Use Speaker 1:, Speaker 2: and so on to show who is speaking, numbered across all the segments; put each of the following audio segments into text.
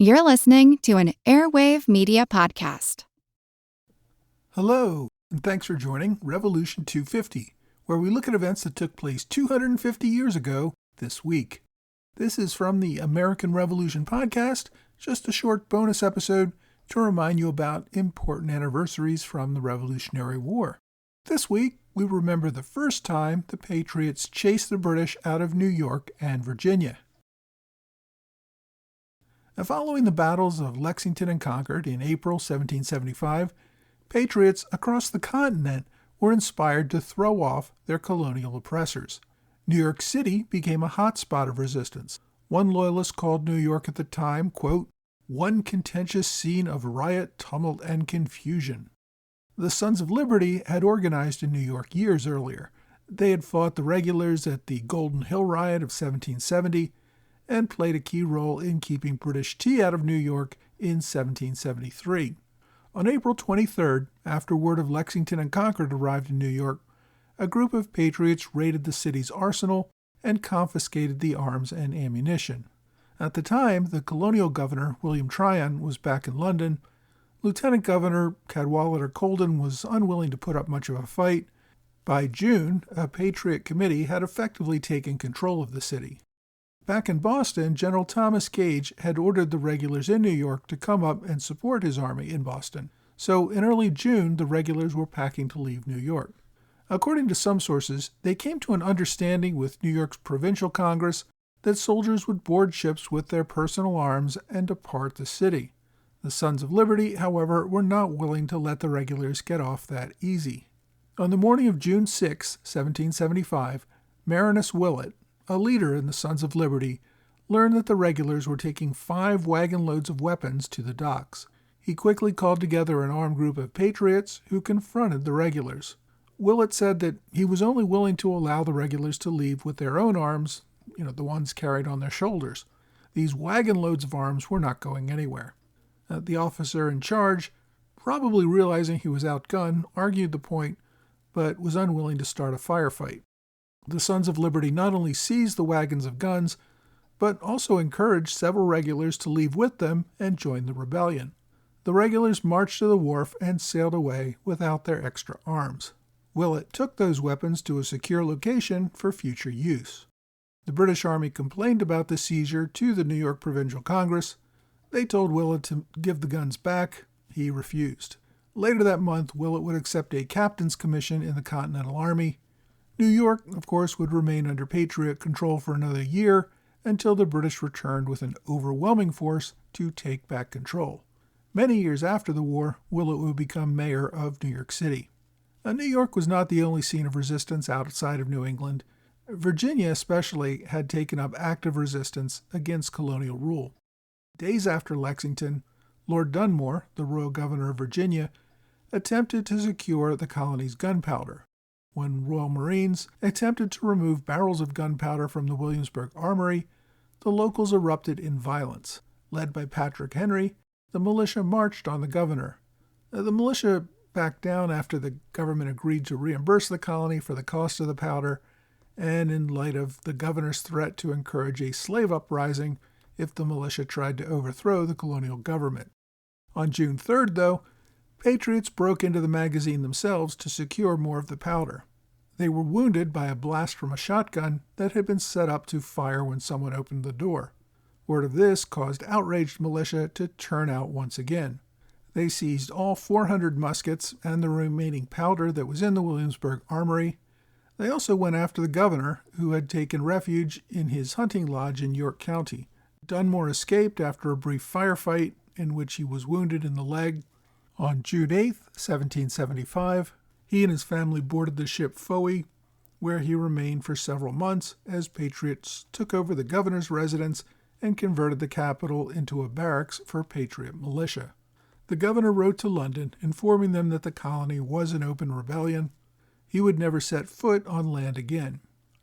Speaker 1: You're listening to an Airwave Media Podcast.
Speaker 2: Hello, and thanks for joining Revolution 250, where we look at events that took place 250 years ago this week. This is from the American Revolution podcast, just a short bonus episode to remind you about important anniversaries from the Revolutionary War. This week, we remember the first time the Patriots chased the British out of New York and Virginia. Now, following the battles of Lexington and Concord in April 1775, Patriots across the continent were inspired to throw off their colonial oppressors. New York City became a hotspot of resistance. One loyalist called New York at the time, quote, one contentious scene of riot, tumult, and confusion. The Sons of Liberty had organized in New York years earlier. They had fought the regulars at the Golden Hill Riot of 1770 and played a key role in keeping British tea out of New York in 1773. On April 23rd, after word of Lexington and Concord arrived in New York, a group of patriots raided the city's arsenal and confiscated the arms and ammunition. At the time, the colonial governor, William Tryon, was back in London. Lieutenant Governor Cadwallader Colden was unwilling to put up much of a fight. By June, a Patriot committee had effectively taken control of the city. Back in Boston, General Thomas Gage had ordered the regulars in New York to come up and support his army in Boston. So in early June, the regulars were packing to leave New York. According to some sources, they came to an understanding with New York's Provincial Congress that soldiers would board ships with their personal arms and depart the city. The Sons of Liberty, however, were not willing to let the regulars get off that easy. On the morning of June 6, 1775, Marinus Willett, a leader in the Sons of Liberty, learned that the regulars were taking 5 wagon loads of weapons to the docks. He quickly called together an armed group of patriots who confronted the regulars. Willett said that he was only willing to allow the regulars to leave with their own arms, the ones carried on their shoulders. These wagon loads of arms were not going anywhere. The officer in charge, probably realizing he was outgunned, argued the point, but was unwilling to start a firefight. The Sons of Liberty not only seized the wagons of guns, but also encouraged several regulars to leave with them and join the rebellion. The regulars marched to the wharf and sailed away without their extra arms. Willett took those weapons to a secure location for future use. The British Army complained about the seizure to the New York Provincial Congress. They told Willett to give the guns back. He refused. Later that month, Willett would accept a captain's commission in the Continental Army. New York, of course, would remain under Patriot control for another year until the British returned with an overwhelming force to take back control. Many years after the war, Willett would become mayor of New York City. Now, New York was not the only scene of resistance outside of New England. Virginia especially had taken up active resistance against colonial rule. Days after Lexington, Lord Dunmore, the royal governor of Virginia, attempted to secure the colony's gunpowder. When Royal Marines attempted to remove barrels of gunpowder from the Williamsburg Armory, the locals erupted in violence. Led by Patrick Henry, the militia marched on the governor. The militia backed down after the government agreed to reimburse the colony for the cost of the powder, and in light of the governor's threat to encourage a slave uprising if the militia tried to overthrow the colonial government. On June 3rd, though, Patriots broke into the magazine themselves to secure more of the powder. They were wounded by a blast from a shotgun that had been set up to fire when someone opened the door. Word of this caused outraged militia to turn out once again. They seized all 400 muskets and the remaining powder that was in the Williamsburg Armory. They also went after the governor, who had taken refuge in his hunting lodge in York County. Dunmore escaped after a brief firefight in which he was wounded in the leg. On June 8, 1775, he and his family boarded the ship Fowey, where he remained for several months as Patriots took over the governor's residence and converted the capital into a barracks for Patriot militia. The governor wrote to London, informing them that the colony was an open rebellion. He would never set foot on land again.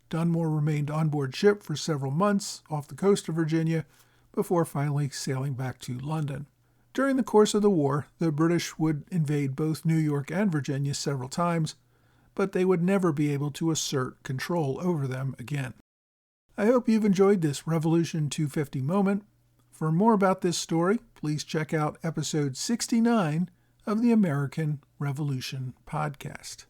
Speaker 2: Dunmore remained on board ship for several months off the coast of Virginia before finally sailing back to London. During the course of the war, the British would invade both New York and Virginia several times, but they would never be able to assert control over them again. I hope you've enjoyed this Revolution 250 moment. For more about this story, please check out episode 69 of the American Revolution podcast.